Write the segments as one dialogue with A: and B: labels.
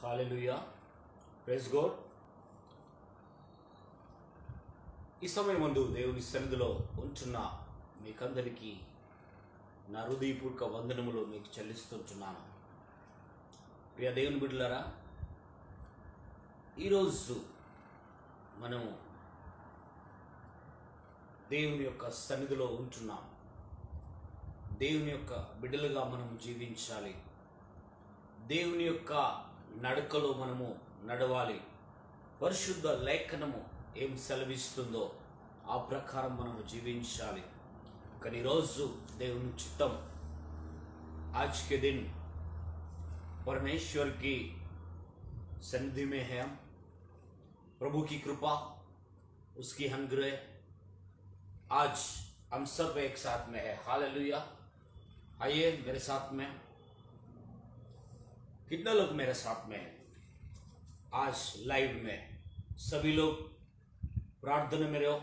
A: Hallelujah, praise God. ఈ సమయమందు దేవుని సన్నిధిలో ఉంటున్న మీకందరికీ నా హృదయపూర్వక వందనములు మీకు చెల్లిస్తుంటున్నాను. ప్రియ దేవుని బిడ్డలారా, ఈరోజు మనం దేవుని యొక్క సన్నిధిలో ఉంటున్నాం. దేవుని యొక్క బిడ్డలుగా మనం జీవించాలి. దేవుని యొక్క నడకలో మనము నడవాలి. పరిశుద్ధ లేఖనము ఏం సెలవిస్తుందో ఆ ప్రకారం మనము జీవించాలి. కానీ ఈరోజు దేవుని చిత్తం, आज के दिन परमेश्वर की सन्निधि में है हम. प्रभु की कृपा, उसकी अनुग्रह आज हम सब एक साथ में है. हालेलुया. आइए मेरे साथ में. कितना लोग मेरे साथ में हैं आज लाइव में? सभी लोग प्रार्थना में रहो.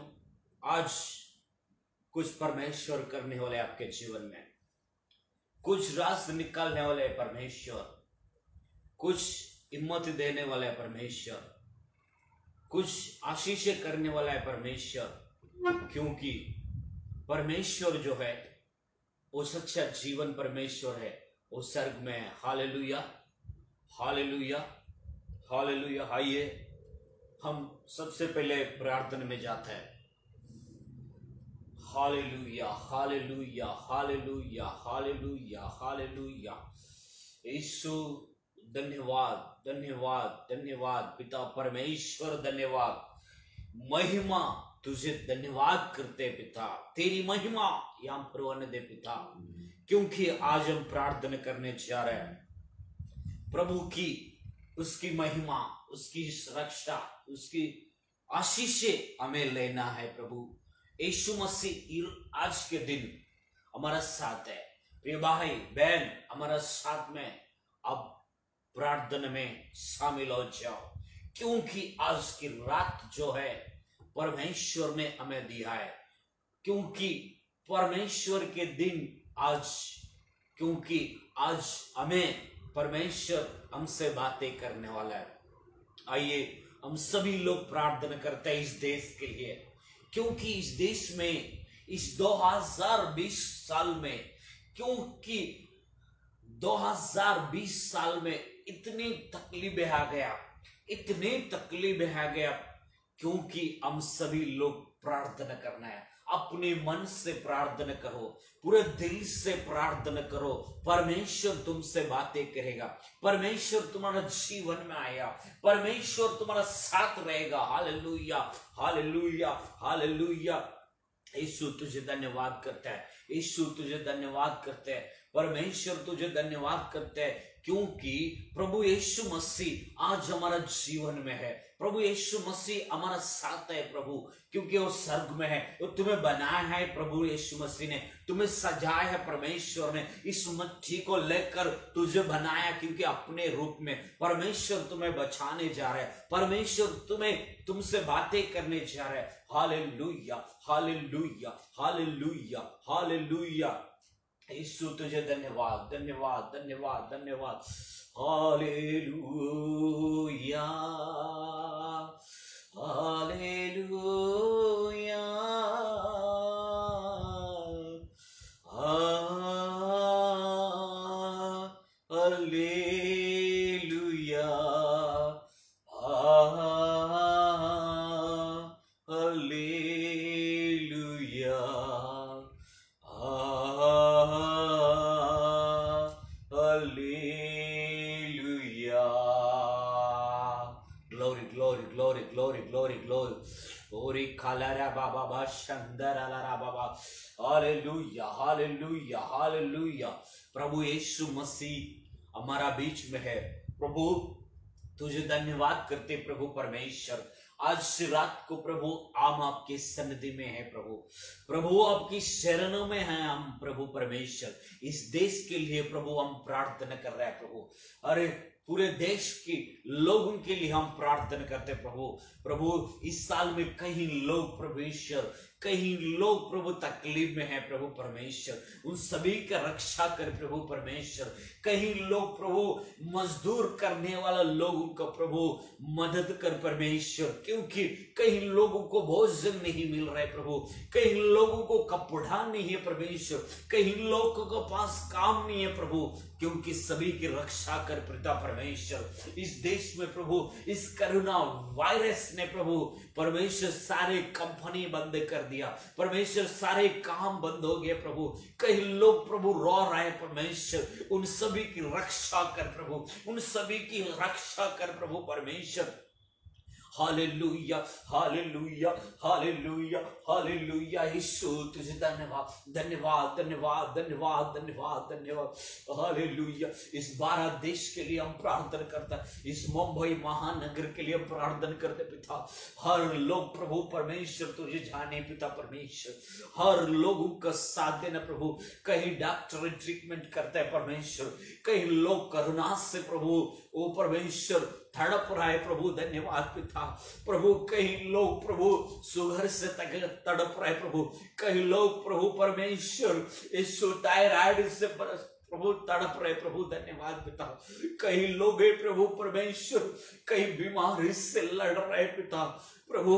A: आज कुछ परमेश्वर करने वाले आपके जीवन में, कुछ रास्ते निकालने वाले परमेश्वर, कुछ हिम्मत देने वाले परमेश्वर, कुछ आशीषें करने वाला है परमेश्वर. क्योंकि परमेश्वर जो है वो सच्चा जीवन परमेश्वर है, वो स्वर्ग में है. Hallelujah, hallelujah, hallelujah. आइए हम सबसे पहले प्रार्थना में जाते हैं. Hallelujah, hallelujah, hallelujah, hallelujah, hallelujah. Yeshu धन्यवाद, धन्यवाद, धन्यवाद. पिता परमेश्वर धन्यवाद. महिमा तुझे धन्यवाद करते पिता. तेरी महिमा यहाँ पर होने दे पिता, क्योंकि आज हम प्रार्थना करने जा रहे हैं. प्रभु की उसकी महिमा, उसकी रक्षा, उसकी आशीषें हमें लेना है. प्रभु यीशु मसीह आज के दिन हमारा साथ है. प्रिय भाई बहन, हमारा साथ में अब प्रार्थना में शामिल हो जाओ, क्योंकि आज की रात जो है परमेश्वर ने हमें दिया है. क्योंकि परमेश्वर के दिन आज, क्योंकि आज हमें परमेश्वर हमसे बातें करने वाला है. आइए हम सभी लोग प्रार्थना करते हैं इस देश के लिए, क्योंकि इस देश में इस 2020 साल में, क्योंकि 2020 साल में इतनी तकलीफें आ गया, इतनी तकलीफें आ गया, क्योंकि हम सभी लोग प्रार्थना करना है. अपने मन से प्रार्थना करो, पूरे दिल से प्रार्थना करो. परमेश्वर तुमसे बातें करेगा, परमेश्वर तुम्हारा जीवन में आएगा, परमेश्वर तुम्हारा साथ रहेगा. Hallelujah, hallelujah, hallelujah. यीशु तुझे धन्यवाद करता है. यीशु तुझे धन्यवाद करते हैं. परमेश्वर तुझे धन्यवाद करते हैं, क्योंकि प्रभु यीशु मसीह आज हमारा जीवन में है. प्रभु यीशु मसीह हमारा साथ है. प्रभु क्योंकि वो स्वर्ग में है, वो तुम्हें बनाया है. प्रभु यीशु मसीह ने तुम्हें सजाया है. परमेश्वर ने इस मट्टी को लेकर तुझे बनाया, क्योंकि अपने रूप में परमेश्वर तुम्हें बचाने जा रहे हैं. परमेश्वर तुमसे बातें करने जा रहे हैं. Hallelujah, hallelujah, hallelujah, hallelujah. Yeshu तुझे धन्यवाद, धन्यवाद, धन्यवाद, धन्यवाद. Hallelujah, hallelujah, hallelujah, hallelujah, glory, glory, glory, glory, glory, glory. Ori kalara baba ba shandara lara baba. Hallelujah, hallelujah, hallelujah. प्रभु यीशु मसीह हमारा बीच में है. प्रभु तुझे धन्यवाद करते प्रभु परमेश्वर. आज से रात को प्रभु हम आपके सन्निधि में है. प्रभु प्रभु आपकी शरणों में हैं हम. प्रभु परमेश्वर इस देश के लिए प्रभु हम प्रार्थना कर रहे हैं. प्रभु अरे पूरे देश के लोगों के लिए हम प्रार्थना करते हैं. प्रभु प्रभु इस साल में कई लोग परमेश्वर कहीं लोग प्रभु तकलीफ में है प्रभु परमेश्वर, उन सभी का रक्षा कर प्रभु परमेश्वर। कहीं लोग प्रभु मजदूर करने वाला लोगों का प्रभु मदद कर परमेश्वर, क्योंकि कहीं लोगों को भोजन नहीं मिल रहा है प्रभु, कहीं लोगों को कपड़ा नहीं है परमेश्वर, कहीं लोगों के पास काम नहीं है प्रभु, क्योंकि सभी की रक्षा कर पिता परमेश्वर। इस देश में प्रभु इस कोरोना वायरस ने प्रभु परमेश्वर सारे कंपनी बंद कर दिया परमेश्वर, सारे काम बंद हो गए प्रभु। कई लोग प्रभु रो रहे हैं परमेश्वर, उन सभी की रक्षा कर प्रभु, उन सभी की रक्षा कर प्रभु परमेश्वर। Hallelujah hallelujah hallelujah hallelujah. Yeshu तुझे धन्यवाद धन्यवाद धन्यवाद धन्यवाद धन्यवाद धन्यवाद। हालेलुया। इस भारत देश के लिए हम प्रार्थना करते हैं, इस मुंबई महानगर के लिए हम प्रार्थना करते पिता। हर लोग प्रभु परमेश्वर तुझे जाने पिता परमेश्वर, हर लोगों का साथ देना प्रभु। कहीं डॉक्टर ट्रीटमेंट करता है परमेश्वर, कहीं लोग कोरोना से प्रभु ओ परमेश्वर तड़प रहा है प्रभु, धन्यवाद पिता प्रभु। कई लोग प्रभु सुगर से तड़प रहे प्रभु, कई लोग प्रभु परमेश्वर इस थायराइड से प्रभु तड़प रहे प्रभु, धन्यवाद पिता। कई लोग है प्रभु परमेश्वर कई बीमारी से लड़ रहे पिता प्रभु।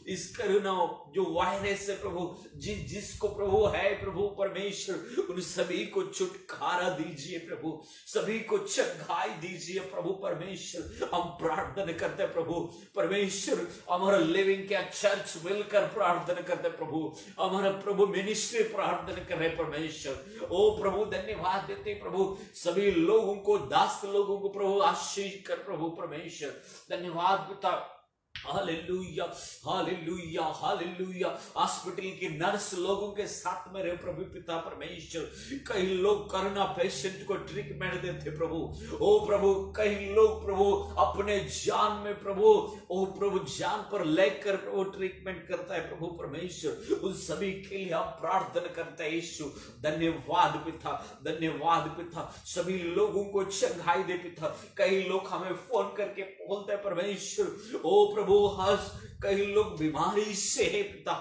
A: इस कोरोना जो वायरस है प्रभु जिसको प्रभु है प्रभु परमेश्वर, उन सभी को छुटकारा दीजिए प्रभु, सभी को चंगाई दीजिए प्रभु परमेश्वर। हम प्रार्थना करते प्रभु परमेश्वर, हमारा लिविंग क्या चर्च मिलकर प्रार्थना करते प्रभु, हमारा प्रभु मिनिस्ट्री प्रार्थना कर रहे परमेश्वर। ओ प्रभु धन्यवाद देते प्रभु, सभी लोगों को दास लोगों को प्रभु आशीष कर प्रभु परमेश्वर, धन्यवाद पिता। Hallelujah hallelujah hallelujah. हॉस्पिटल के नर्स लोगों के साथ में रहे प्रभु पिता परमेश्वर। कई लोग कोरोना पेशेंट को ट्रीटमेंट देते प्रभु, ओ प्रभु कई लोग प्रभु अपने जान में प्रभु ओ प्रभु जान पर लेकर प्रभु ट्रीटमेंट करता है प्रभु परमेश्वर। उन सभी के लिए हम प्रार्थना करते हैं यीशु, धन्यवाद पिता धन्यवाद पिता। सभी लोगों को चंगाई दे पिता। कई लोग हमें फोन करके बोलते हैं परमेश्वर ओ प्रभु हंस, कई लोग बीमारी से है पिता,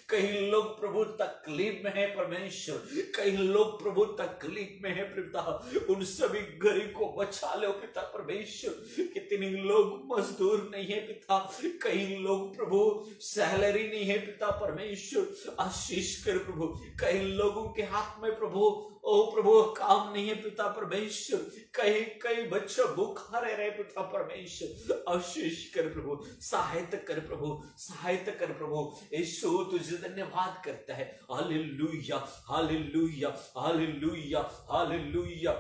A: कई लोग प्रभु तकलीफ में है परमेश्वर, कई लोग प्रभु तकलीफ में है पिता। उन सभी गरीब को बचा लो पिता परमेश्वर। कितने लोग मजदूर नहीं है पिता, कई लोग प्रभु सैलरी नहीं है पिता परमेश्वर, आशीष कर प्रभु। कई लोगों के हाथ में प्रभु ओ प्रभु काम नहीं है पिता परमेश्वर, कई बच्चे भूखा रह रहे पिता परमेश्वर, आशीष कर प्रभु, सहायता कर प्रभु, सहायता कर प्रभु। यीशु तुझे धन्यवाद करता है। Hallelujah hallelujah hallelujah hallelujah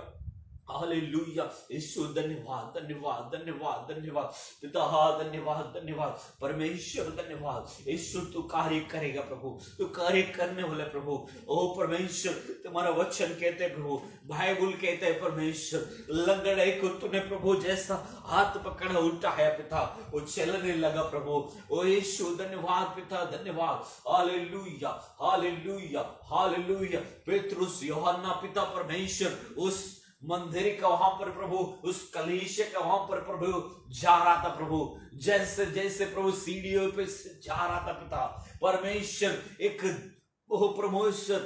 A: hallelujah. Yeshu धन्यवाद धन्यवाद धन्यवाद धन्यवाद पिता, धन्यवाद धन्यवाद परमेश्वर धन्यवाद। यीशु तू कार्य करेगा प्रभु, तू कार्य करने वाला प्रभु। ओ परमेश्वर तुम्हारा वचन कहते हैं प्रभु, बाइबल कहते हैं परमेश्वर, लंगड़े को तूने प्रभु जैसा हाथ पकड़ा उठाया पिता, वो चलने लगा प्रभु। ओ यीशु धन्यवाद पिता धन्यवाद। Hallelujah hallelujah hallelujah. पेतरुस यूहन्ना पिता परमेश्वर उस मंदिर का वहां पर प्रभु, उस कलीसिया का वहां पर प्रभु जा रहा था प्रभु, जैसे जैसे प्रभु सीढ़ियों पे जा रहा था पिता परमेश्वर, एक परमेश्वर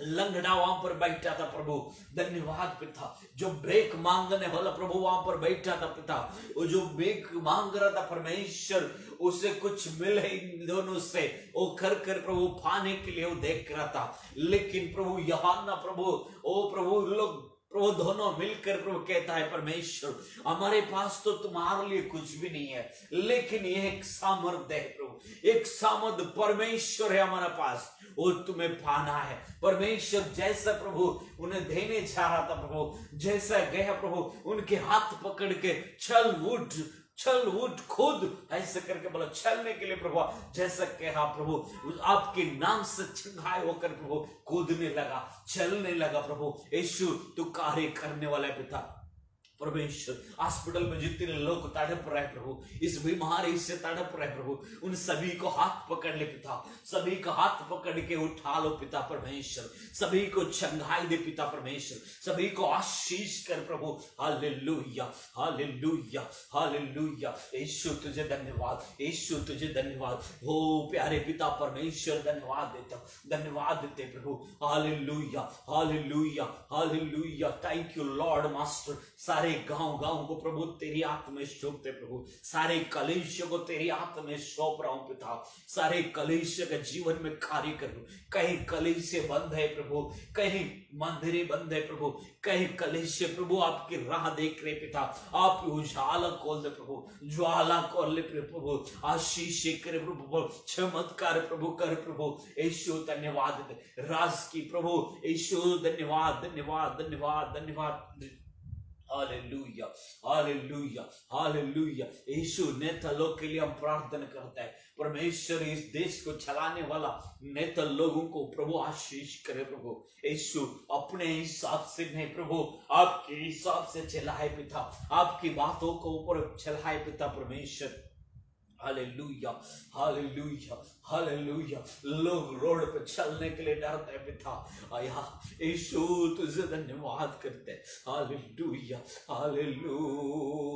A: लंगड़ा वहां पर बैठा था प्रभु, धन्यवाद पिता। जो भीख मांगने वाला प्रभु वहां पर बैठा था पिता, वो जो भीख मांग रहा था परमेश्वर, उसे कुछ मिले इन दोनों से वो कर प्रभु पाने के लिए वो देख रहा था। लेकिन प्रभु यूहन्ना प्रभु ओ प्रभु लोग प्रभु दोनों मिलकर प्रभु कहता है परमेश्वर हमारे पास तो तुम्हारे लिए कुछ भी नहीं है, लेकिन ये एक सामर्थ्य है प्रभु, एक सामर्थ्य परमेश्वर है हमारे पास, वो तुम्हें पाना है परमेश्वर। जैसा प्रभु उन्हें देने जा रहा था प्रभु, जैसा गया प्रभु उनके हाथ पकड़ के चल उठ खुद ऐसे करके बोला, चलने के लिए प्रभु जैसा कहा प्रभु, आपके नाम से चंगाई होकर प्रभु कूदने लगा, चलने लगा प्रभु। यीशु तू कार्य करने वाला है पिता, परमेश्वर हॉस्पिटल में जितने लोग तड़प रहे प्रभु, इस बीमारी से तड़प रहे प्रभु, उन सभी को हाथ पकड़ ले पिता, सभी को हाथ पकड़ के उठा लो पिता परमेश्वर, सभी को चंगाई दे पिता परमेश्वर, सभी को आशीष कर प्रभु। Hallelujah hallelujah hallelujah. यीशु तुझे धन्यवाद, यीशु तुझे धन्यवाद। हो प्यारे पिता परमेश्वर, धन्यवाद देता, धन्यवाद देते प्रभु। Hallelujah hallelujah hallelujah. Thank you lord master. सारे गांव गांव को प्रभु तेरी हाथ में सौंपते प्रभु, सारे कलीसिया को तेरी हाथ में सौंप रहा हूं पिता, सारे कलीसिया के जीवन में कार्य करो। कहीं कलीसिया बंद है प्रभु, कहीं मंदिरें बंद है प्रभु, कहीं कलीसिया प्रभु आपकी राह देख रहे पिता, आप उजाला खोल दे प्रभु, ज्वाला खोल ले प्रभु, आशीष करे प्रभु, चमत्कार प्रभु कर प्रभु। यीशु धन्यवाद दे राज की प्रभु, यीशु धन्यवाद धन्यवाद धन्यवाद धन्यवाद। Hallelujah hallelujah hallelujah. यीशु नेता लोग के लिए हम प्रार्थना करते हैं, परमेश्वर इस देश को चलाने वाला नेता लोगों को प्रभु आशीष करे प्रभु। यीशु अपने हिसाब से नहीं प्रभु, आपके हिसाब से चलाए पिता, आपकी बातों को ऊपर चलाए पिता परमेश्वर। Hallelujah hallelujah hallelujah. लोग रोड पे चलने के लिए डरते हैं पिता, आया यीशु तुझे धन्यवाद करते हैं। Hallelujah hallelujah.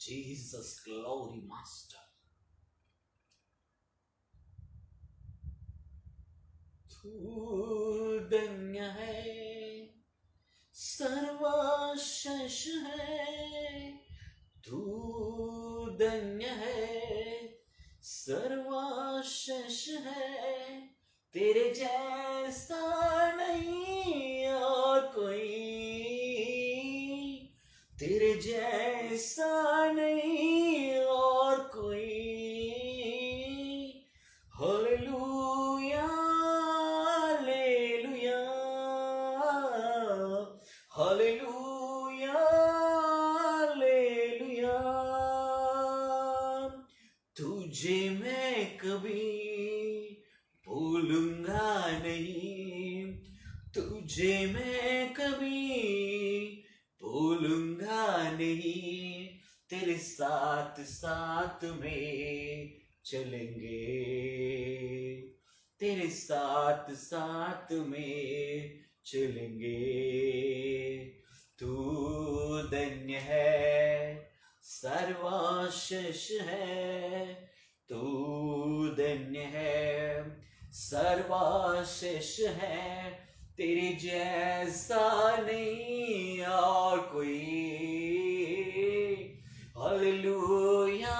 A: Jesus glory master, तू धन्य है, सर्वश्रेष्ठ है, तू धन्य है, सर्वश्रेष्ठ है, तेरे जैसा नहीं और कोई, तेरे जैसा नहीं और कोई। Hallelujah hallelujah hallelujah hallelujah. तुझे मैं कभी भूलूंगा नहीं, तुझे मैं कभी भूलूंगा नहीं, तेरे साथ साथ में चलेंगे, तेरे साथ साथ में चलेंगे। तू धन्य है, सर्वश्रेष्ठ है, तू धन्य है, सर्वश्रेष्ठ है, तेरे जैसा नहीं और कोई। Hallelujah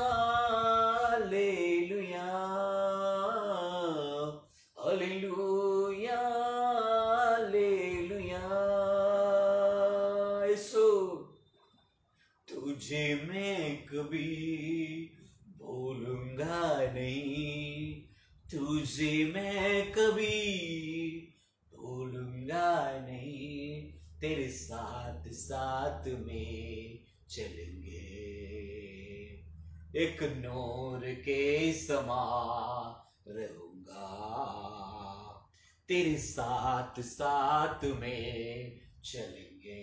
A: hallelujah hallelujah hallelujah. Yeshu तुझे मैं कभी भूलूंगा नहीं, तुझे मैं कभी भूलूंगा नहीं, तेरे साथ साथ में चलेंगे। एक नूर के समान रहूंगा, तेरे साथ साथ में चलेंगे।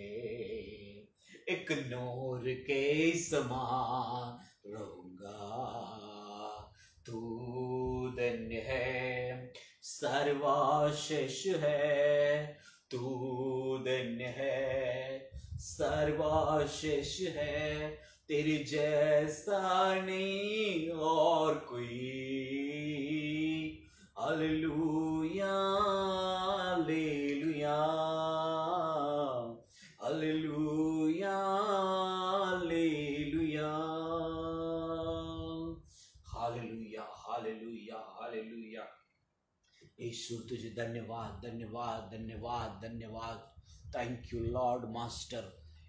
A: एक नूर के समान रहूंगा। तू धन्य है, सर्वश्रेष्ठ है, तू धन्य है, सर्वश्रेष्ठ है, तेरे जैसा नहीं और कोई। Hallelujah hallelujah hallelujah hallelujah hallelujah hallelujah hallelujah. Yeshu तुझे धन्यवाद धन्यवाद धन्यवाद धन्यवाद। Thank you lord master.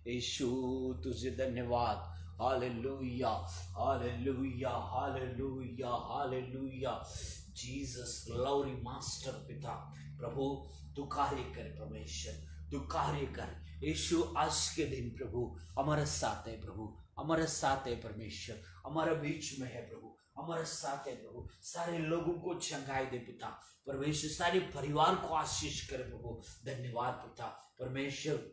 A: Yeshu तुझे धन्यवाद। Hallelujah hallelujah hallelujah hallelujah. Jesus glory master पिता प्रभु तू कार्य कर, परमेश्वर तू कार्य कर। यीशु आज के दिन प्रभु हमारे साथ है, प्रभु हमारे साथ है, परमेश्वर हमारे बीच में है, प्रभु हमारे साथ है प्रभु, सारे लोगों को चंगाई दे पिता परमेश्वर, सारे परिवार को आशीष करे प्रभु। धन्यवाद पिता परमेश्वर,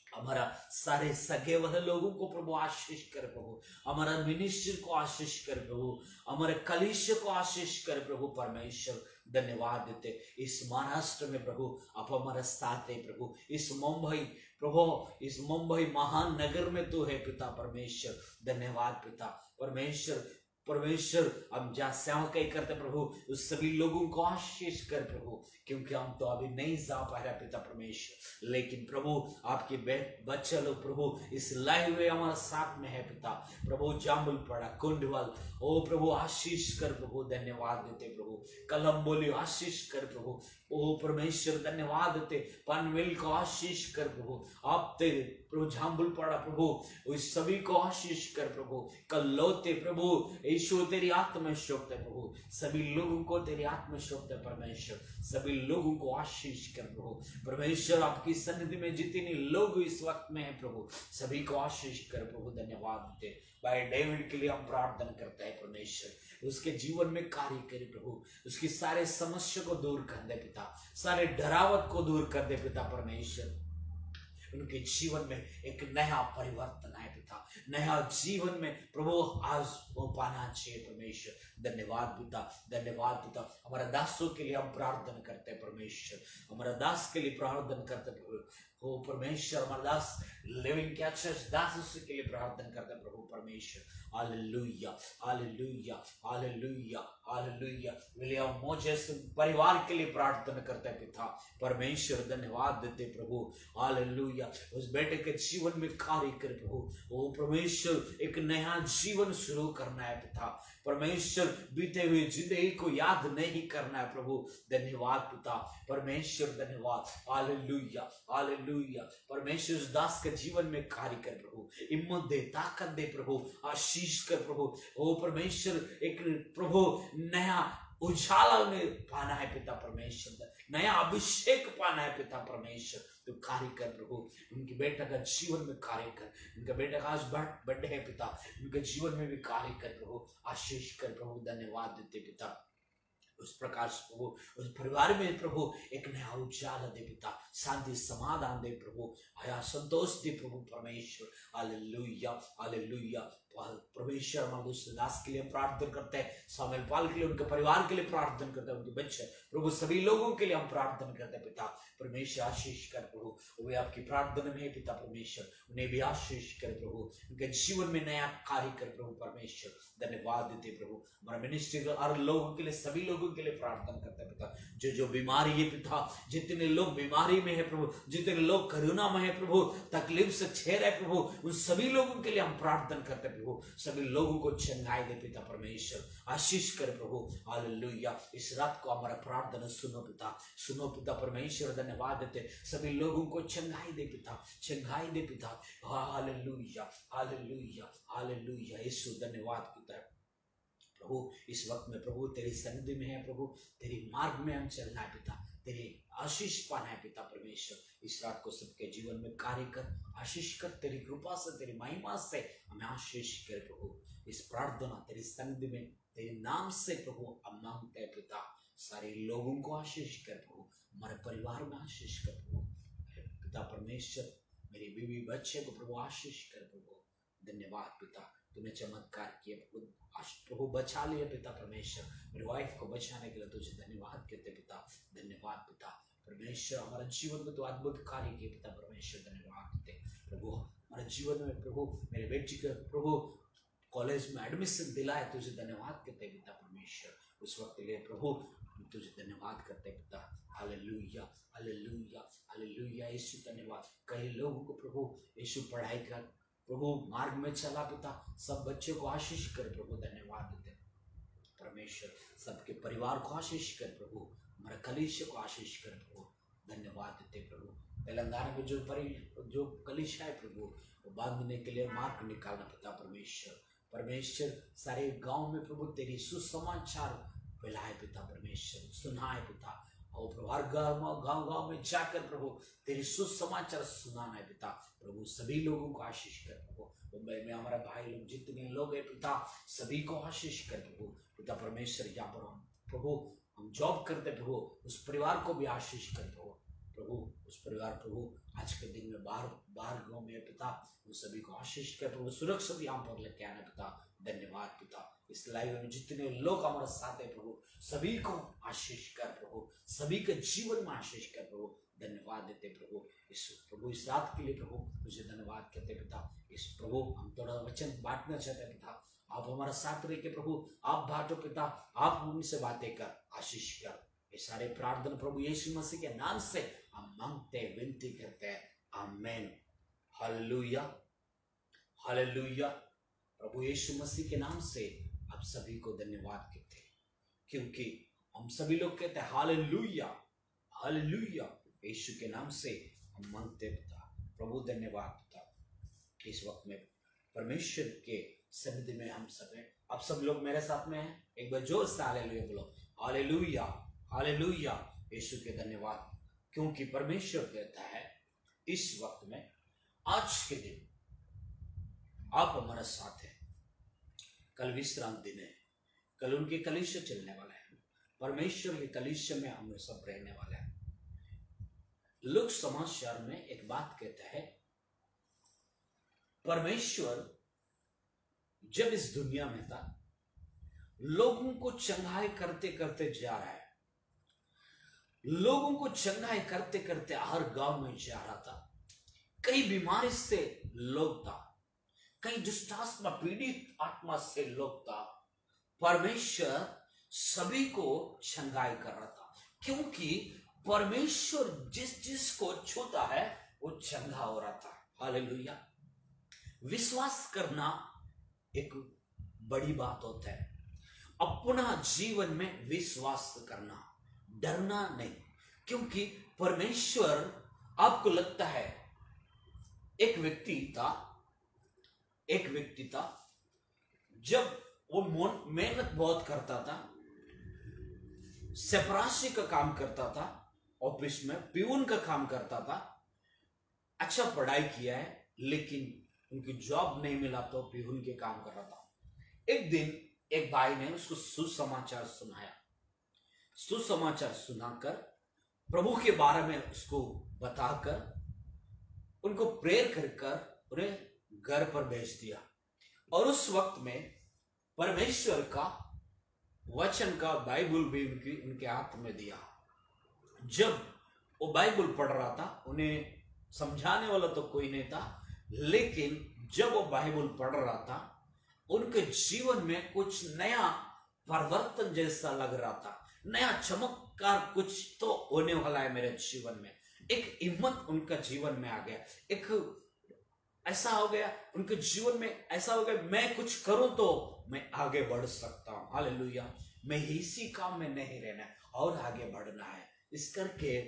A: हमारा सारे सगे वाले लोगों को प्रभु आशीष कर प्रभु, हमारा मिनिस्ट्री को आशीष कर प्रभु, हमारे कलीसिया को आशीष कर प्रभु परमेश्वर। धन्यवाद देते इस महाराष्ट्र में प्रभु आप हमारे साथ है प्रभु, इस मुंबई प्रभु, इस मुंबई महान नगर में तो है पिता परमेश्वर। धन्यवाद पिता परमेश्वर, परमेश्वर हम जहाँ सेवा कई करते प्रभु उस सभी लोगों को आशीष कर प्रभु, क्योंकि हम तो अभी नहीं जा पा रहे पिता परमेश्वर, लेकिन प्रभु आपके बच्चे लोग प्रभु इस लाइव में हमारे साथ में है पिता प्रभु। जामुल पड़ा कुंडवल ओ प्रभु आशीष कर प्रभु, धन्यवाद देते प्रभु। कलम बोली आशीष कर प्रभु, ओ परमेश्वर धन्यवाद देते। पनवेल को आशीष कर प्रभु, आप तेरे प्रभु जामुल पड़ा प्रभु उस सभी को आशीष कर प्रभु। कल्लोते प्रभु यीशु तेरी आत्मा शोकते प्रभु, सभी लोगों को तेरी आत्मा शोकते परमेश्वर, सभी लोगों को आशीष कर प्रभु परमेश्वर। आपकी सन्निधि में जितने लोग इस वक्त में है प्रभु सभी को आशीष कर प्रभु। धन्यवाद देते भाई डेविड के लिए हम प्रार्थना करते हैं परमेश्वर, उसके जीवन में कार्य करे प्रभु, उसकी सारे समस्या को दूर कर दे पिता, सारे डरावट को दूर कर दे पिता परमेश्वर। उनके जीवन में एक नया परिवर्तन आए पिता, नया जीवन में प्रभु आज वो पाना चाहिए परमेश्वर। धन्यवाद पिता, धन्यवाद पिता। हमारा दासों के लिए हम प्रार्थना करते हैं परमेश्वर, हमारा दास के लिए प्रार्थना करते प्रभु हो परमेश्वर। हमारा दास लिविंग क्या चर्च दास के लिए प्रार्थना करते हैं प्रभु परमेश्वर। Hallelujah hallelujah hallelujah hallelujah. William Moses परिवार के लिए प्रार्थना करते हैं पिता परमेश्वर। धन्यवाद देते प्रभु हालेलुया। उस बेटे के जीवन में कार्य करे प्रभु, वो परमेश्वर एक नया जीवन शुरू करना है पिता परमेश्वर, बीते हुए जिंदगी को याद नहीं करना है प्रभु। धन्यवाद पिता परमेश्वर, धन्यवाद हालेलुया हालेलुया। परमेश्वर दास के जीवन में कार्य कर प्रभु, हिम्मत दे, ताकत दे प्रभु, आशीष कर प्रभु। ओ परमेश्वर एक प्रभु नया उजाला में पाना है पिता परमेश्वर, नया अभिषेक पाना है पिता परमेश्वर। तो कार्य कर प्रभु, उनके बेटा का जीवन में कार्य कर, उनका बेटा का आज बर्थडे है पिता, उनके जीवन में भी कार्य कर प्रभु, आशीष कर प्रभु। धन्यवाद देते पिता उस प्रकाश प्रभु, उस परिवार में प्रभु एक नया उजाला दे पिता, शांति समाधान दे प्रभु, आया संतोष दे प्रभु परमेश्वर। Hallelujah hallelujah. परमेश्वर हमारे दास के लिए प्रार्थना करते हैं, सामुएल पाल के लिए, उनके परिवार के लिए प्रार्थना करते हैं, उनके बच्चे प्रभु सभी लोगों के लिए हम प्रार्थना करते हैं पिता परमेश्वर। आशीष कर प्रभु, वे आपकी प्रार्थना में है पिता परमेश्वर, उन्हें भी आशीष कर प्रभु, उनके जीवन में नया कार्य कर प्रभु परमेश्वर। धन्यवाद देते प्रभु। हमारा मिनिस्ट्री हर लोगों के लिए, सभी लोगों के लिए प्रार्थना करते हैं पिता, जो जो बीमारी है पिता, जितने लोग बीमारी में है प्रभु, जितने लोग करुणा में है प्रभु, तकलीफ से छे रहे प्रभु, उन सभी लोगों के लिए हम प्रार्थना करते हैं प्रभु, सभी लोगों को चंगाई दे पिता परमेश्वर, आशीष कर प्रभु। हालेलुया। इस रात को हमारा प्रार्थना सुनो पिता, सुनो पिता परमेश्वर। धन्यवाद देते, सभी लोगों को चंगाई दे पिता, चंगाई दे पिता। Hallelujah hallelujah hallelujah. यीशु धन्यवाद पिता प्रभु। इस वक्त में प्रभु तेरी सन्निधि में है प्रभु, तेरी मार्ग में हम चलना है पिता, तेरी आशीष पाना है पिता परमेश्वर। इस रात को सबके जीवन में कार्य कर, आशीष कर, तेरी कृपा से, तेरी महिमा से हमें आशीष कर प्रभु। इस प्रार्थना तेरी सन्निधि में तेरे नाम से प्रभु हम मांगते हैं पिता। सारे लोगों को आशीष कर प्रभु, हमारे परिवार में आशीष कर प्रभु पिता परमेश्वर। मेरी बीवी बच्चे को प्रभु आशीष कर प्रभु। धन्यवाद पिता, तूने चमत्कार किए प्रभु, प्रभु बचा लिए पिता परमेश्वर। मेरी वाइफ को बचाने के लिए तुझे धन्यवाद कहते पिता। धन्यवाद पिता परमेश्वर, हमारे जीवन में तो अद्भुत कार्य किए पिता परमेश्वर। धन्यवाद देते प्रभु, हमारे जीवन में प्रभु मेरे बेटी को प्रभु कॉलेज में एडमिशन दिलाए, तुझे धन्यवाद कहते पिता परमेश्वर। उस वक्त के लिए प्रभु तुझे धन्यवाद करते पिता। Hallelujah hallelujah hallelujah. यीशु धन्यवाद। कई लोगों को प्रभु यीशु पढ़ाई कर प्रभु मार्ग में चला पिता, सब बच्चों को आशीष कर प्रभु। धन्यवाद देते परमेश्वर, सबके परिवार को आशीष कर प्रभु, हमारे कलीसिया को आशीष कर प्रभु। धन्यवाद देते प्रभु। तेलंगाना में जो कलीसिया है प्रभु, वो बांधने के लिए मार्ग निकालना पिता परमेश्वर। परमेश्वर सारे गांव में प्रभु तेरी सुसमाचार फैलाए पिता परमेश्वर, सुनाए पिता। और प्रभु हर गांव गांव में जाकर प्रभु तेरी सुसमाचार सुनाना है पिता। प्रभु सभी लोगों को आशीष कर प्रभु। मुंबई में हमारे भाई लोग जितने लोग हैं पिता, सभी को आशीष कर प्रभु। पिता परमेश्वर, यहाँ पर प्रभु हम जॉब करते प्रभु, उस परिवार को भी आशीष कर प्रभु। प्रभु उस परिवार प्रभु आज के दिन में बाहर गांव में पिता, उन सभी को आशीष कर प्रभु। सुरक्षित यहाँ पर लेके आना पिता। धन्यवाद पिता। इस लाइव में जितने लोग हमारे साथ है प्रभु, सभी को आशीष कर प्रभु, सभी के जीवन में आशीष कर प्रभु। धन्यवाद देते प्रभु। इस रात के लिए प्रभु तुझे धन्यवाद कहते पिता। इस प्रभु हम थोड़ा वचन बांटना चाहते हैं पिता, आप हमारा साथ रह के प्रभु आप बांटो पिता, आप उनसे बातें कर, आशीष कर। ये सारे प्रार्थना प्रभु यीशु मसीह के नाम से हम मांगते विनती करते हैं, आमीन। Hallelujah, hallelujah. प्रभु यीशु मसीह के नाम से आप सभी को धन्यवाद कहते हैं, क्योंकि हम सभी लोग कहते हैं हालेलुया, हालेलुया। यीशु के नाम से हम मांगते पिता। प्रभु धन्यवाद पिता। इस वक्त में परमेश्वर के सन्निधि में हम सब हैं। आप सब लोग मेरे साथ में हैं, एक बार जोर से हालेलुया बोलो। Hallelujah, hallelujah. यीशु के धन्यवाद, क्योंकि परमेश्वर कहता है इस वक्त में, आज के दिन आप हमारे साथ हैं। कल विश्राम दिन है, कल उनके कलीसिया चलने वाला है, परमेश्वर के कलीसिया में हम सब रहने वाले हैं। लूका समाचार में एक बात कहता है, परमेश्वर जब इस दुनिया में था, लोगों को चंगाई करते करते जा रहा है, लोगों को चंगाई करते करते हर गांव में जा रहा था। कई बीमारी से लोग था, कई दुष्टात्मा पीड़ित आत्मा से लोग था। परमेश्वर सभी को चंगाई कर रहा था, क्योंकि परमेश्वर जिस को छूता है वो चंगा हो रहा था। हालेलुया। विश्वास करना एक बड़ी बात होता है, अपना जीवन में विश्वास करना, डरना नहीं। क्योंकि परमेश्वर, आपको लगता है एक व्यक्ति था जब वो मेहनत बहुत करता था, चपरासी का काम करता था, ऑफिस में प्यून का काम करता था, अच्छा पढ़ाई किया है, लेकिन उनकी जॉब नहीं मिला तो प्यून के काम कर रहा था। एक दिन एक भाई ने उसको सुसमाचार सुनाया। सुसमाचार सुनाकर, प्रभु के बारे में उसको बताकर, उनको प्रेयर कर उन्हें घर पर भेज दिया। और उस वक्त में परमेश्वर का वचन का बाइबल भी उनके हाथ में दिया। जब वो बाइबल पढ़ रहा था, उन्हें समझाने वाला तो कोई नहीं था, लेकिन जब वो बाइबल पढ़ रहा था, उनके जीवन में कुछ नया परिवर्तन जैसा लग रहा था। नया चमत्कार कुछ तो होने वाला है मेरे जीवन में। एक हिम्मत उनका जीवन में आ गया, एक ऐसा हो गया उनके जीवन में, ऐसा हो गया मैं कुछ करूं तो मैं आगे बढ़ सकता हूं। हालेलुया। मैं इसी काम में नहीं रहना है और आगे बढ़ना है। इस करके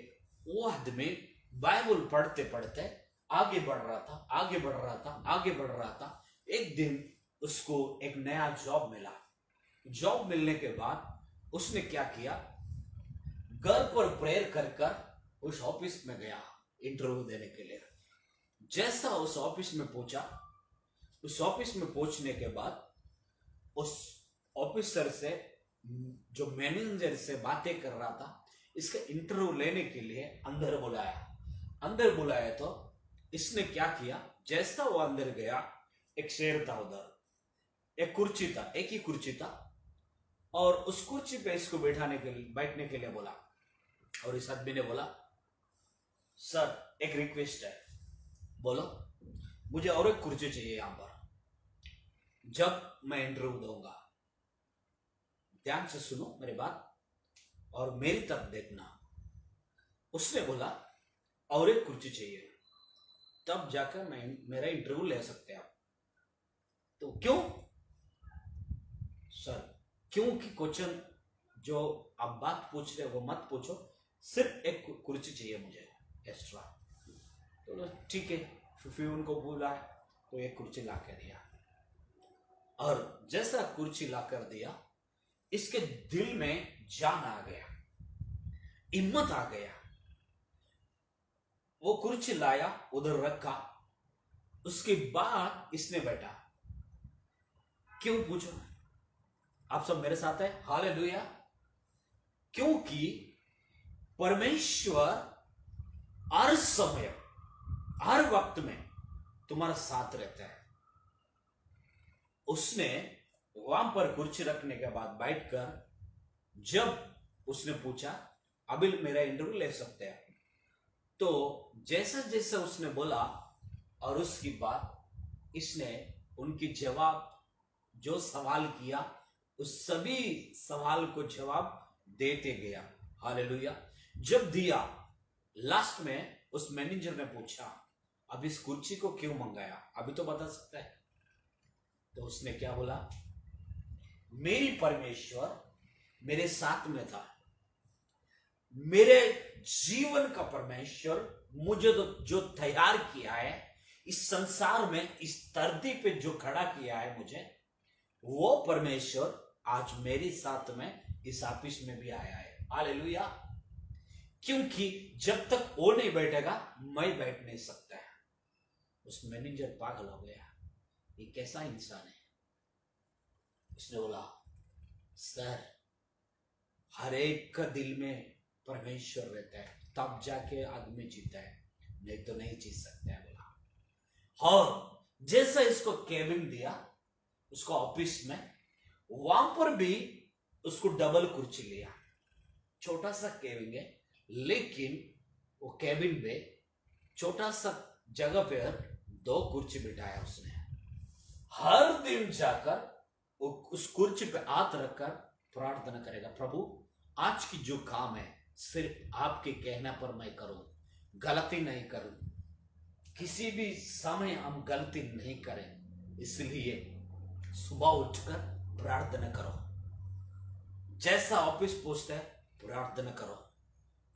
A: वो आदमी बाइबल पढ़ते पढ़ते आगे बढ़ रहा था, आगे बढ़ रहा था, आगे बढ़ रहा था। एक दिन उसको एक नया जॉब मिला। जॉब मिलने के बाद उसने क्या किया, घर पर प्रेयर कर उस ऑफिस में गया इंटरव्यू देने के लिए। जैसा उस ऑफिस में पहुंचा, उस ऑफिस में पहुंचने के बाद उस ऑफिसर से, जो मैनेजर से बातें कर रहा था, इसका इंटरव्यू लेने के लिए अंदर बुलाया। अंदर बुलाया तो इसने क्या किया, जैसा वो अंदर गया, एक शेर था उधर, एक कुर्सी था, एक ही कुर्सी था, और उस कुर्सी पे इसको बैठने के लिए बोला। और इस आदमी ने बोला, सर एक रिक्वेस्ट है। बोलो। मुझे और एक कुर्सी चाहिए यहां पर, जब मैं इंटरव्यू दूंगा। ध्यान से सुनो मेरी बात और मेरी तरफ देखना। उसने बोला और एक कुर्सी चाहिए, तब जाकर मैं मेरा इंटरव्यू ले सकते हैं आप। तो क्यों सर? क्योंकि क्वेश्चन जो आप बात पूछ रहे हो वो मत पूछो, सिर्फ एक कुर्सी चाहिए मुझे एक्स्ट्रा। तो ठीक है, फिर उनको बोला तो एक कुर्सी ला कर दिया। और जैसा कुर्सी ला कर दिया, इसके दिल में जान आ गया। हिम्मत आ गया। वो कुर्सी लाया, उधर रखा, उसके बाद इसने बैठा। क्यों पूछो? आप सब मेरे साथ है? हालेलुया। क्योंकि परमेश्वर हर समय, हर वक्त में तुम्हारा साथ रहता है। उसने वहां पर कुर्सी रखने के बाद बैठकर जब उसने पूछा, अभी मेरा इंटरव्यू ले सकते हैं, तो जैसा जैसा उसने बोला और उसके बाद इसने उनकी जवाब, जो सवाल किया उस सभी सवाल को जवाब देते गया। हालेलुया। जब दिया, लास्ट में उस मैनेजर ने पूछा, अब इस कुर्सी को क्यों मंगाया, अभी तो बता सकता है? तो उसने क्या बोला? मेरी परमेश्वर मेरे साथ में था, मेरे जीवन का परमेश्वर मुझे जो तैयार किया है इस संसार में, इस धरती पे जो खड़ा किया है मुझे, वो परमेश्वर आज मेरे साथ में इस ऑफिस में भी आया है। हालेलुया। क्योंकि जब तक वो नहीं बैठेगा मैं बैठ नहीं सकता है। उस मैनेजर पागल हो गया, ये कैसा इंसान है? उसने बोला, सर, हर एक का दिल में परमेश्वर रहता है, तब जाके आदमी जीता है, नहीं तो नहीं जीत सकता है। बोला। और जैसा इसको केबिन दिया, उसको ऑफिस में, वहां पर भी उसको डबल कुर्सी लिया। छोटा सा केबिन है, लेकिन वो केबिन में छोटा सा जगह पे दो कुर्सी बिठाया उसने। हर दिन जाकर वो उस कुर्सी पे हाथ रखकर प्रार्थना करेगा, प्रभु आज की जो काम है सिर्फ आपके कहने पर मैं करूं, गलती नहीं करूं, किसी भी समय हम गलती नहीं करें, इसलिए सुबह उठकर प्रार्थना करो। जैसा ऑफिस पोस्ट है प्रार्थना करो,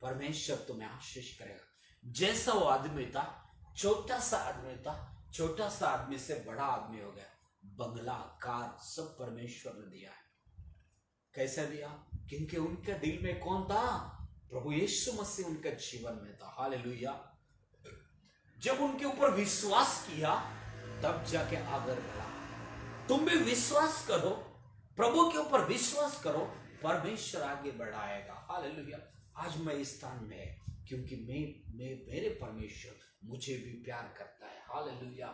A: परमेश्वर तुम्हें आशीष करेगा। जैसा वो आदमी था, छोटा सा आदमी था, छोटा सा आदमी से बड़ा आदमी हो गया। बंगला, कार सब परमेश्वर ने दिया है। कैसे दिया? क्योंकि उनके दिल में कौन था? प्रभु यीशु मसीह उनके जीवन में था। हालेलुया। जब उनके ऊपर विश्वास किया तब जाके आगे बढ़ा। तुम भी विश्वास करो, प्रभु के ऊपर विश्वास करो, परमेश्वर आगे बढ़ाएगा। हालेलुया। आज मैं इस स्थान में है क्योंकि मेरे परमेश्वर मुझे भी प्यार करता है। हालेलुया।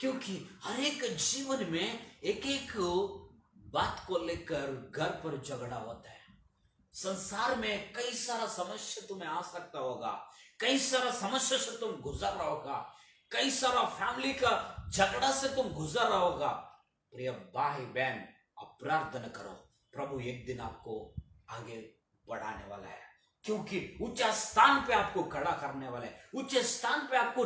A: क्योंकि हर एक जीवन में एक एक बात को लेकर घर पर झगड़ा होता है। संसार में कई सारा समस्या तुम्हें आ सकता होगा, कई सारा समस्या से तुम गुजर रहा होगा, कई सारा फैमिली का झगड़ा से तुम गुजर रहा होगा। प्रिय भाई बहन, आप प्रार्थना करो, प्रभु एक दिन आपको आगे बढ़ाने वाला है, क्योंकि ऊंचा स्थान पे आपको खड़ा करने वाला है, ऊंचे स्थान पे आपको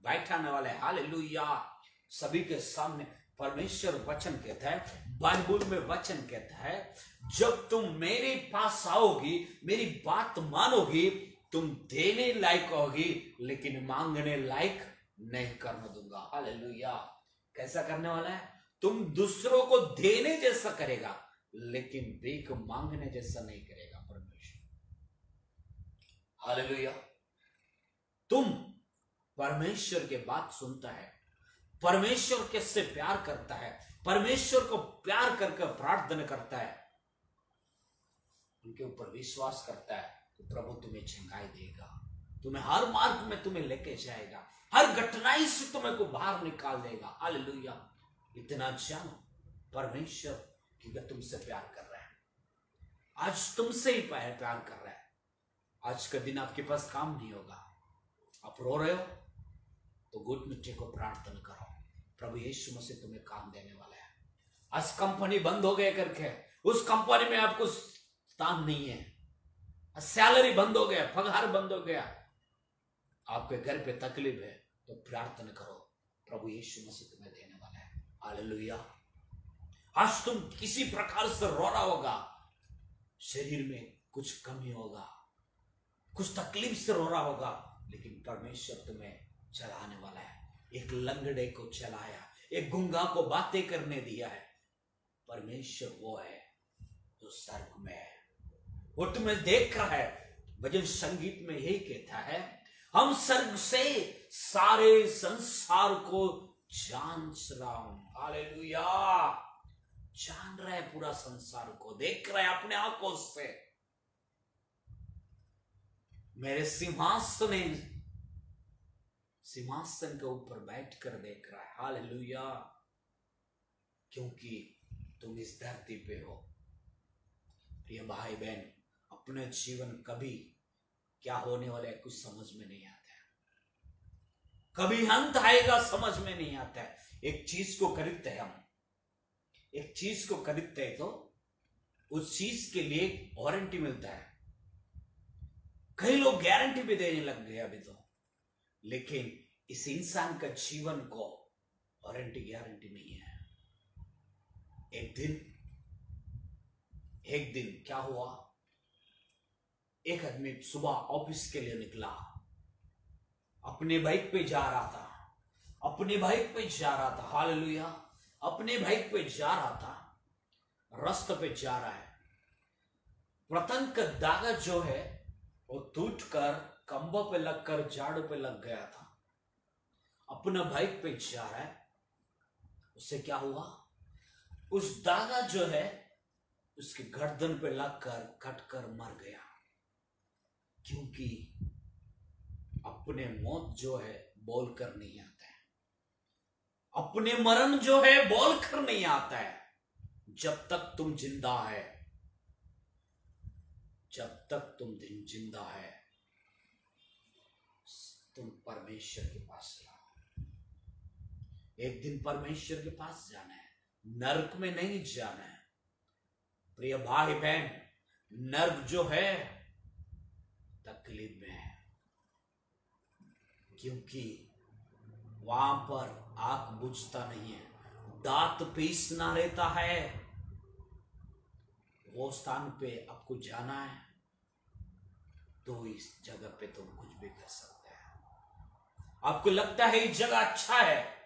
A: बैठाने वाला है। हालेलुया। सभी के सामने परमेश्वर वचन कहता है, बाइबल में वचन कहता है, जब तुम मेरे पास आओगी, मेरी बात मानोगी, तुम देने लायक होगी, लेकिन मांगने लायक नहीं करने दूंगा। हालेलुया। कैसा करने वाला है? तुम दूसरों को देने जैसा करेगा, लेकिन भीख मांगने जैसा नहीं करेगा परमेश्वर। हालेलुया। तुम परमेश्वर के बात सुनता है, परमेश्वर किससे प्यार करता है, परमेश्वर को प्यार करके प्रार्थना करता है, उनके ऊपर विश्वास करता है, तो प्रभु तुम्हें चंगाई देगा, तुम्हें हर मार्ग में तुम्हें लेके जाएगा, हर घटनाई से तुम्हें को बाहर निकाल देगा। हालेलुया। इतना जानो, परमेश्वर क्योंकि तुमसे प्यार कर रहा है, आज तुमसे ही प्यार कर रहा है। आज का दिन आपके पास काम नहीं होगा, आप रो रहे हो तो घुटने टेको, प्रार्थना करो, प्रभु यीशु मसीह तुम्हें काम देने वाला है। आज कंपनी बंद हो गया करके उस कंपनी में आपको स्थान नहीं है, सैलरी बंद हो गया, पगार बंद हो गया, आपके घर पे तकलीफ है, तो प्रार्थना करो, प्रभु यीशु मसीह तुम्हें देने वाला है। हालेलुया। आज तुम किसी प्रकार से रो रहा होगा, शरीर में कुछ कमी होगा, कुछ तकलीफ से रो रहा होगा, लेकिन परमेश्वर तुम्हें चलाने वाला है। एक लंगड़े को चलाया, एक गूंगा को बातें करने दिया है। परमेश्वर वो है जो स्वर्ग में है, वो तुम्हें देख रहा है। भजन संगीत में यही कहता है, हम स्वर्ग से सारे संसार को जान रहा हूं। हालेलुया। जान रहा है पूरा संसार को, देख रहा है अपने आंखों से। मेरे सिंहासन के ऊपर बैठकर देख रहा है। हालेलुया। क्योंकि तुम इस धरती पे हो। प्रिय भाई बहन, अपने जीवन कभी क्या होने वाला है कुछ समझ में नहीं आता है, कभी अंत आएगा समझ में नहीं आता है। एक चीज को खरीदते हैं हम, एक चीज को खरीदते हैं तो उस चीज के लिए वारंटी मिलता है। कई लोग गारंटी भी देने लग गए अभी तो, लेकिन इस इंसान का जीवन को वारंटी गारंटी नहीं है। एक दिन क्या हुआ, एक आदमी सुबह ऑफिस के लिए निकला, अपने बाइक पे जा रहा था, हालेलुया, अपने बाइक पे जा रहा था, रास्ते पे जा रहा है। पतंग का दागा जो है वो टूटकर खंभों पे लगकर झाड़ू पे लग गया था। अपना बाइक पे जा रहा है, उससे क्या हुआ, उस दागा जो है उसके गर्दन पे लगकर कटकर मर गया। क्योंकि अपने मौत जो है बोल कर नहीं आता है, अपने मरण जो है बोल कर नहीं आता है। जब तक तुम जिंदा है, तुम परमेश्वर के पास जाओ। एक दिन परमेश्वर के पास जाना है, नरक में नहीं जाना है। प्रिय भाई बहन, नरक जो है तकलीफ में है, क्योंकि वहां पर आग बुझता नहीं है, दांत पीसना रहता है। वो स्थान पे आपको जाना है तो इस जगह पे तुम कुछ भी कर सकते हैं। आपको लगता है ये जगह अच्छा है,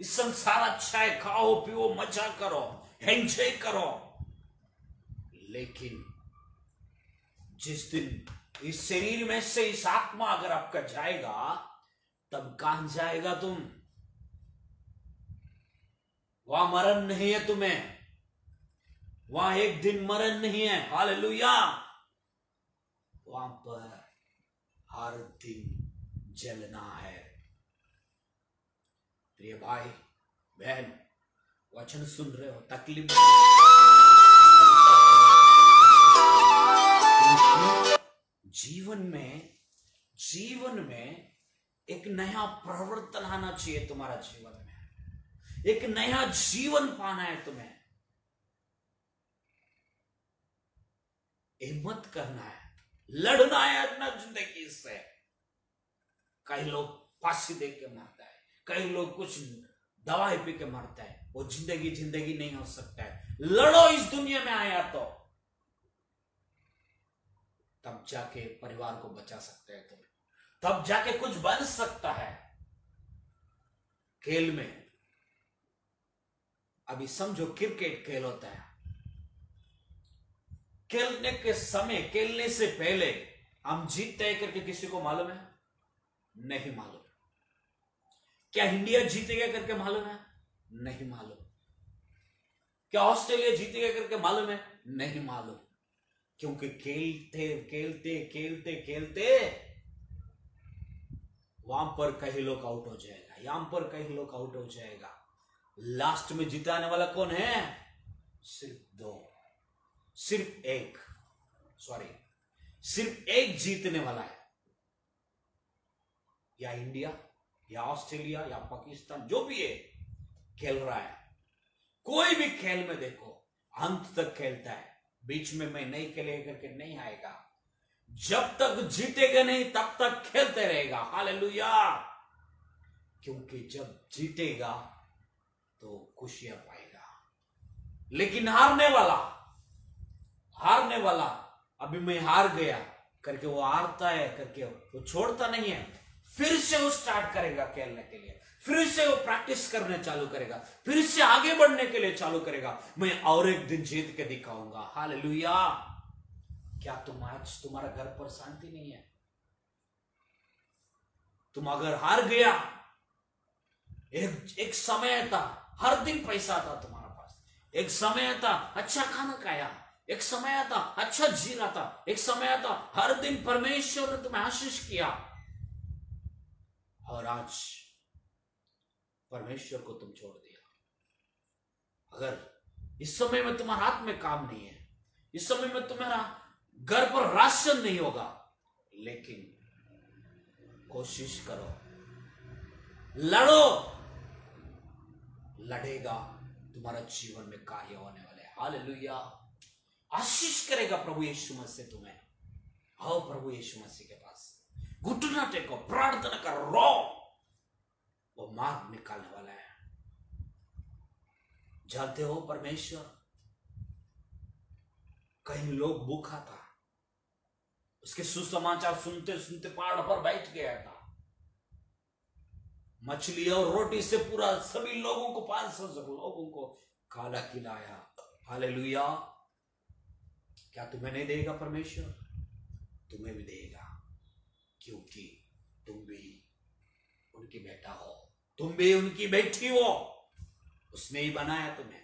A: इस संसार अच्छा है, खाओ पियो मजा करो, एंजॉय करो, लेकिन जिस दिन इस शरीर में से इस आत्मा अगर आपका जाएगा, तब कहां जाएगा तुम? वहां मरण नहीं है तुम्हें, वहां एक दिन मरण नहीं है। हालेलुया। वहां पर हर दिन जलना है। प्रिय भाई बहन, वचन सुन रहे हो, तकलीफ जीवन में एक नया परिवर्तन आना चाहिए तुम्हारा जीवन में, एक नया जीवन पाना है तुम्हें। हिम्मत करना है, लड़ना है अपना जिंदगी से। कई लोग फांसी दे के मरता है, कई लोग कुछ दवाई पी के मरता है। वो जिंदगी नहीं हो सकता है। लड़ो इस दुनिया में आया तो, तब जाके परिवार को बचा सकते हैं तुम, तब जाके कुछ बन सकता है। खेल में अभी समझो क्रिकेट खेल होता है, खेलने के समय, खेलने से पहले हम जीतते हैं करके किसी को मालूम है? नहीं मालूम। क्या इंडिया जीतेगा करके मालूम है? नहीं मालूम। क्या ऑस्ट्रेलिया जीतेगा करके मालूम है? नहीं मालूम। क्योंकि खेलते वहां पर कई लोग आउट हो जाएगा, यहां पर कई लोग आउट हो जाएगा। लास्ट में जिताने वाला कौन है? सिर्फ एक जीतने वाला है। या इंडिया या ऑस्ट्रेलिया या पाकिस्तान, जो भी है खेल रहा है। कोई भी खेल में देखो अंत तक खेलता है, बीच में मैं नहीं खेलेगा करके नहीं आएगा। जब तक जीतेगा नहीं तब तक खेलते रहेगा। हालेलुया। क्योंकि जब जीतेगा तो खुशियां पाएगा, लेकिन हारने वाला अभी मैं हार गया करके वो हारता है करके वो छोड़ता नहीं है। फिर से वो स्टार्ट करेगा खेलने के लिए, फिर से वो प्रैक्टिस करने चालू करेगा, फिर से आगे बढ़ने के लिए चालू करेगा। मैं और एक दिन जीत के दिखाऊंगा। हालेलुया। क्या तुम आज तुम्हारा घर पर शांति नहीं है? तुम अगर हार गया, एक समय था हर दिन पैसा था तुम्हारा पास, एक समय था अच्छा खाना खाया, एक समय था अच्छा जी रहा था, एक समय था हर दिन परमेश्वर ने तुम्हें आशीष किया, और आज परमेश्वर को तुम छोड़ दिया। अगर इस समय में तुम्हारा हाथ में काम नहीं है, इस समय में तुम्हारा घर पर राशन नहीं होगा, लेकिन कोशिश करो, लड़ो, लड़ेगा, तुम्हारा जीवन में कार्य होने वाले हैं। हालेलुया। आशीष करेगा प्रभु यीशु मसीह तुम्हें। आओ प्रभु यीशु मसीह के पास, घुटना टेको, प्रार्थना करो, रो, वो मार्ग निकालने वाला है। जानते हो परमेश्वर, कहीं लोग भूखा था, उसके सुसमाचार सुनते सुनते पहाड़ पर बैठ गया था, मछली और रोटी से पूरा सभी लोगों को 500 लोगों को खाना खिलाया। हालेलुया। क्या तुम्हें नहीं देगा परमेश्वर? तुम्हें भी देगा, क्योंकि तुम भी उनकी बेटा हो, तुम भी उनकी बेटी हो। उसने ही बनाया तुम्हें,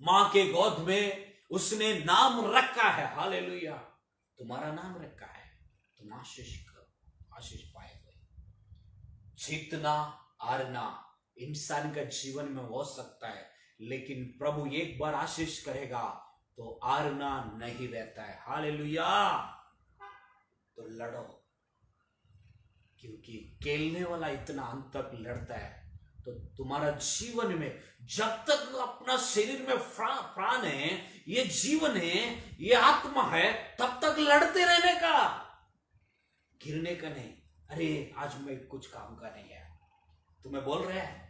A: मां के गोद में उसने नाम रखा है। हालेलुया। तुम्हारा नाम रखा है, तुम आशीष करो, आशीष पाएगे। जीतना हारना इंसान का जीवन में हो सकता है, लेकिन प्रभु एक बार आशीष करेगा तो हारना नहीं रहता है। हालेलुया। तो लड़ो, क्योंकि खेलने वाला इतना अंत तक लड़ता है, तो तुम्हारा जीवन में जब तक अपना शरीर में प्राण है, ये जीवन है, ये आत्मा है, तब तक लड़ते रहने का, गिरने का नहीं। अरे आज मैं कुछ काम का नहीं है, तुम्हें बोल रहे हैं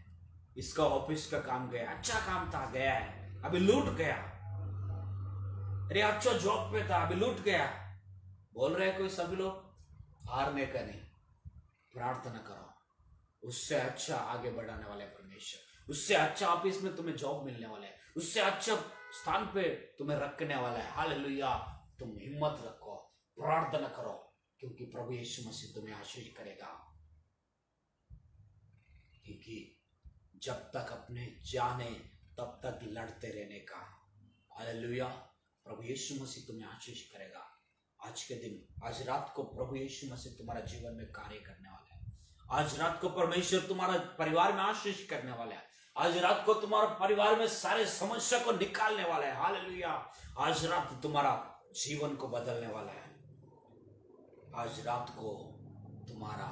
A: इसका ऑफिस का काम गया, अच्छा काम था, गया है, अभी लूट गया। अरे अच्छा जॉब पे था, अभी लूट गया। बोल रहे हैं कोई सभी लोग, हारने का नहीं, प्रार्थना करो, उससे अच्छा आगे बढ़ाने वाले परमेश्वर, उससे अच्छा ऑफिस में तुम्हें जॉब मिलने वाला है, उससे अच्छा स्थान पे तुम्हें रखने वाला है। हालेलुया। तुम हिम्मत रखो, प्रार्थना करो, क्योंकि प्रभु यीशु मसीह तुम्हें आशीष करेगा। क्योंकि जब तक अपने जाने तब तक लड़ते रहने का। हालेलुया। प्रभु यीशु मसीह तुम्हें आशीष करेगा। आज के दिन, आज रात को प्रभु यीशु मसीह तुम्हारा जीवन में कार्य करने वाला है। आज रात को परमेश्वर तुम्हारा परिवार में आशीष करने वाला है। आज रात को तुम्हारा परिवार में सारे समस्या को निकालने वाला है। हालेलुया। आज रात तुम्हारा जीवन को बदलने वाला है। आज रात को तुम्हारा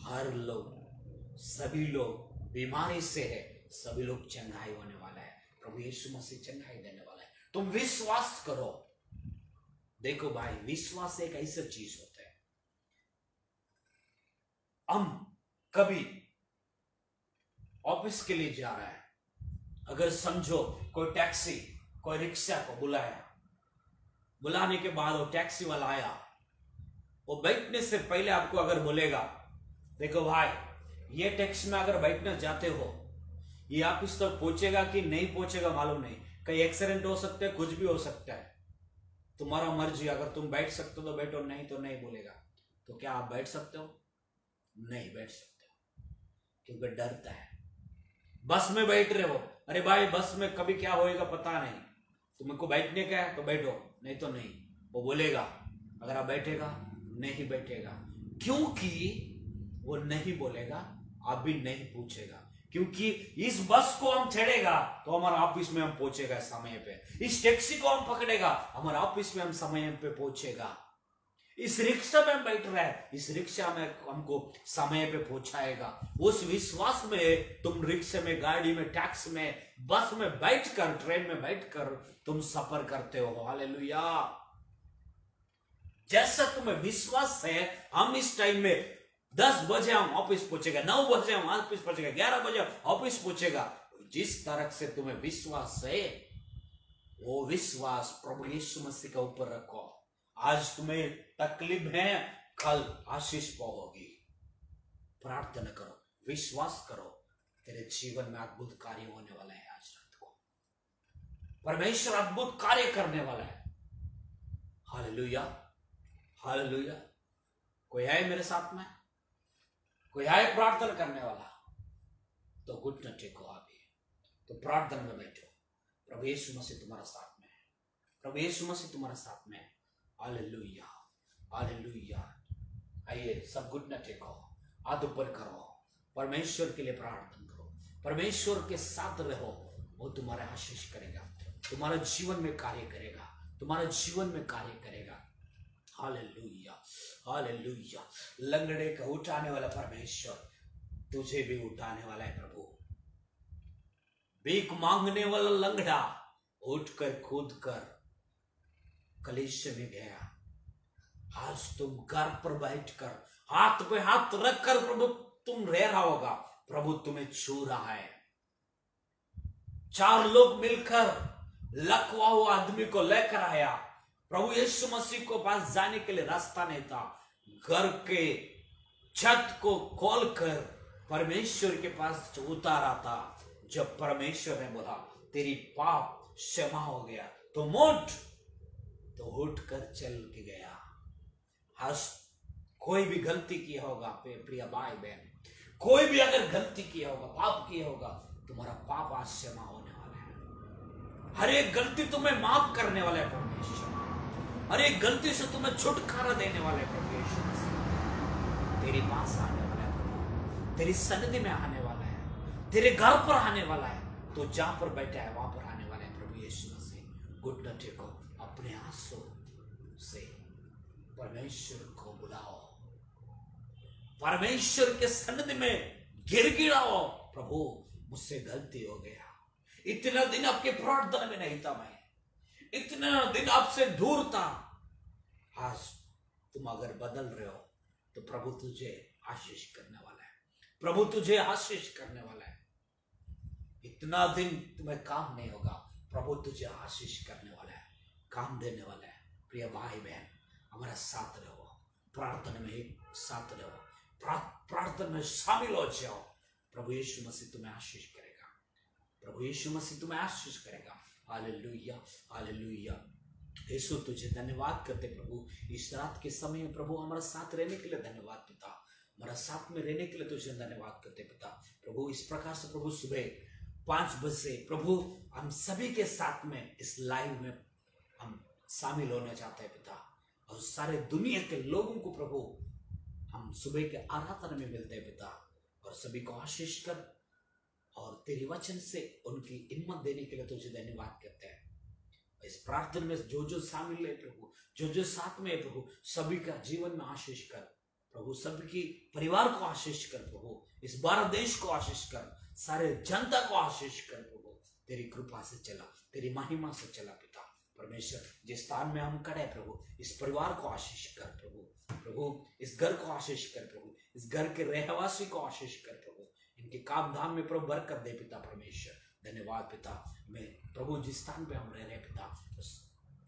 A: हर लोग, सभी लोग बीमारी से है, सभी लोग चंगाई होने वाला है। प्रभु यीशु मसीह चंगाई देने वाला है। तुम विश्वास करो। देखो भाई, विश्वास एक ऐसा चीज होता है, हम कभी ऑफिस के लिए जा रहा है, अगर समझो कोई टैक्सी, कोई रिक्शा को बुलाया, बुलाने के बाद वो टैक्सी वाला आया, वो बैठने से पहले आपको अगर बोलेगा, देखो भाई ये टैक्सी में अगर बैठना चाहते हो, ये ऑफिस तक पहुंचेगा कि नहीं पहुंचेगा मालूम नहीं, कहीं एक्सीडेंट हो सकता है, कुछ भी हो सकता है, तुम्हारा मर्जी, अगर तुम बैठ सकते हो तो बैठो, नहीं तो नहीं बोलेगा। तो क्या आप बैठ सकते हो? नहीं बैठ सकते हो, क्योंकि डरता है। बस में बैठ रहे हो, अरे भाई बस में कभी क्या होएगा पता नहीं, तुमको बैठने का है तो बैठो, नहीं तो नहीं। वो बोलेगा, अगर आप बैठेगा, नहीं बैठेगा, क्योंकि वो नहीं बोलेगा, आप भी नहीं पूछेगा, क्योंकि इस बस को हम छेड़ेगा तो हमारा ऑफिस में हम पहुंचेगा समय पे, इस टैक्सी को हम पकड़ेगा, हमारा ऑफिस में हम समय पे पहुंचेगा, इस रिक्शा में हम बैठ रहे हैं, इस रिक्शा में हमको समय पे पहुंचाएगा। उस विश्वास में तुम रिक्शा में, गाड़ी में, टैक्सी में, बस में बैठकर, ट्रेन में बैठकर तुम सफर करते हो। हालेलुया। जैसा तुम्हें विश्वास है, हम इस टाइम में 10 बजे हम ऑफिस पहुंचेगा, 9 बजे हम ऑफिस पहुंचेगा, 11 बजे ऑफिस पहुंचेगा, जिस तरह से तुम्हें विश्वास है, वो विश्वास प्रभु यीशु मसीह के ऊपर रखो। आज तुम्हें तकलीफ है, कल आशीष पाओगी। प्रार्थना करो, विश्वास करो, तेरे जीवन में अद्भुत कार्य होने वाला है। आज रात को परमेश्वर अद्भुत कार्य करने वाला है। Hallelujah, hallelujah. कोई है मेरे साथ में? कोई है प्रार्थना करने वाला? तो घुटने टेको अभी, तो प्रार्थना में बैठो। प्रभु यीशु मसीह तुम्हारा साथ में है, प्रभु यीशु मसीह तुम्हारा साथ में है। Hallelujah, hallelujah. आइए सब घुटने टेको, हाथ ऊपर करो, परमेश्वर के लिए प्रार्थना करो, परमेश्वर के साथ रहो। वो तुम्हारे आशीष करेगा, तुम्हारे जीवन में कार्य करेगा, तुम्हारे जीवन में कार्य करेगा। Hallelujah, hallelujah. लंगड़े को उठाने वाला परमेश्वर तुझे भी उठाने वाला है प्रभु। भीख मांगने वाला लंगड़ा उठकर कूद कर कलीसिया में गया। आज तुम घर पर बैठकर हाथ पे हाथ रखकर प्रभु तुम रह रहा होगा, प्रभु तुम्हें छू रहा है। 4 लोग मिलकर लकवा हुआ आदमी को लेकर आया। प्रभु यीशु मसीह को पास जाने के लिए रास्ता नहीं था। घर के छत को खोलकर परमेश्वर के पास उतारा था। जब परमेश्वर ने बोला तेरी पाप क्षमा हो गया तो मोट, तो उठकर चल के गया। हस कोई भी गलती किया होगा प्रिय भाई बहन, कोई भी अगर गलती किया होगा, पाप किया होगा, तुम्हारा पाप आज क्षमा होने वाला है। हर एक गलती तुम्हें माफ करने वाला है परमेश्वर। हर एक गलती से तुम्हें छुटकारा देने वाला है परमेश्वर। तेरे पास आने वाला है प्रभु, तेरी सन्निधि में आने वाला है, तेरे घर पर आने वाला है। तो जहां पर बैठा है वहां पर आने वाला है प्रभु यीशु मसीह। घुटने टेको, अपने आंसू से परमेश्वर को बुलाओ, परमेश्वर के सन्निधि में गिड़गिड़ाओ, प्रभु मुझसे गलती हो गया, इतना दिन आपके प्रार्थना में नहीं था, मैं इतना दिन आपसे दूर था। आज तुम अगर बदल रहे हो तो प्रभु तुझे आशीष करने वाला है, प्रभु तुझे आशीष करने वाला है। इतना दिन तुम्हें काम नहीं होगा, प्रभु तुझे आशीष करने वाला है, काम देने वाला है। प्रिय भाई बहन, हमारा साथ रहो, प्रार्थना में एक साथ रहो, प्रार्थना में शामिल हो जाओ। प्रभु यीशु मसीह तुम्हें आशीष करेगा, प्रभु यीशु मसीह तुम्हें आशीष करेगा। Hallelujah, hallelujah. यीशु तुझे धन्यवाद करते प्रभु, इस रात के समय में प्रभु हमारे साथ रहने के लिए धन्यवाद पिता, हमारा साथ में रहने के लिए तुझे धन्यवाद करते पिता। प्रभु इस प्रकार से प्रभु सुबह 5 बजे प्रभु हम सभी के साथ में इस लाइव में हम शामिल होना चाहते हैं पिता, और सारे दुनिया के लोगों को प्रभु हम सुबह के आराधना में मिलते हैं पिता, और सभी को आशीष कर और तेरे वचन से उनकी हिम्मत देने के लिए तुझे धन्यवाद करते हैं। इस प्रार्थना में जो जो शामिल है प्रभु, जो जो साथ में है प्रभु, सभी का जीवन में आशीष कर प्रभु, सबकी परिवार को आशीष कर प्रभु, इस भारत देश को आशीष कर, सारे जनता को आशीष कर प्रभु। तेरी कृपा से चला, तेरी महिमा से चला पिता परमेश्वर। जिस स्थान में हम खड़े प्रभु, इस परिवार को आशीष कर प्रभु, प्रभु इस घर को आशीष कर प्रभु, इस घर के रहवासी को आशीष कर प्रभु, इनके काम धाम में प्रभु बरकत दे पिता परमेश्वर। धन्यवाद पिता, मैं प्रभु जिस स्थान पे हम रह रहे पिता, उस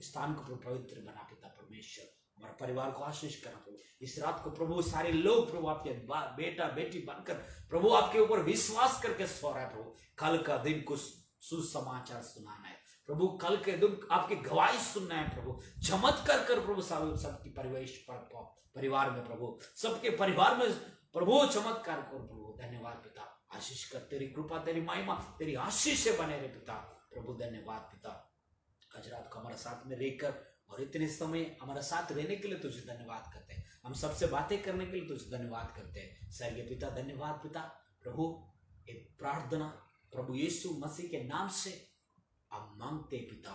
A: स्थान को पवित्र बना पिता परमेश्वर, हमारे परिवार को आशीष करना प्रभु। इस रात को प्रभु सारे लोग प्रभु आपके बेटा बेटी बनकर प्रभु आपके ऊपर विश्वास करके सो रहा है प्रभु। कल का दिन कुछ सुसमाचार सुनाना है प्रभु, कल के दिन आपकी गवाही सुनना है प्रभु। चमत्कार कर प्रभु सबकी परिवार में प्रभु, सबके परिवार में प्रभु चमत्कार कर प्रभु। धन्यवाद पिता, आशीष कर, तेरी कृपा तेरी महिमा तेरी आशीष से बने रहे पिता प्रभु। धन्यवाद पिता, आज रात को हमारे साथ में रहकर और इतने समय हमारे साथ रहने के लिए तुझे धन्यवाद करते हैं, हम सबसे बातें करने के लिए तुझे धन्यवाद करते हैं स्वर्गीय पिता। धन्यवाद पिता प्रभु, एक प्रार्थना प्रभु यीशु मसीह के नाम से हम मांगते पिता,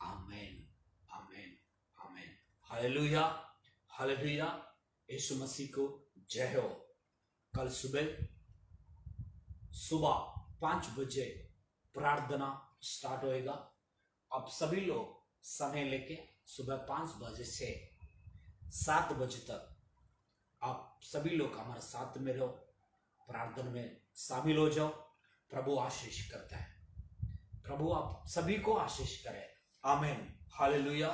A: आमेन आमेन आमेन। हालेलुया हालेलुया, यीशु मसीह को जय हो। कल सुबह 5 बजे प्रार्थना स्टार्ट होएगा। अब सभी लोग समय लेके सुबह 5 बजे से 7 बजे तक आप सभी लोग हमारे साथ में रहो, प्रार्थना में शामिल हो जाओ। प्रभु आशीष करता है, प्रभु आप सभी को आशीष करे। आमीन। हालेलुया।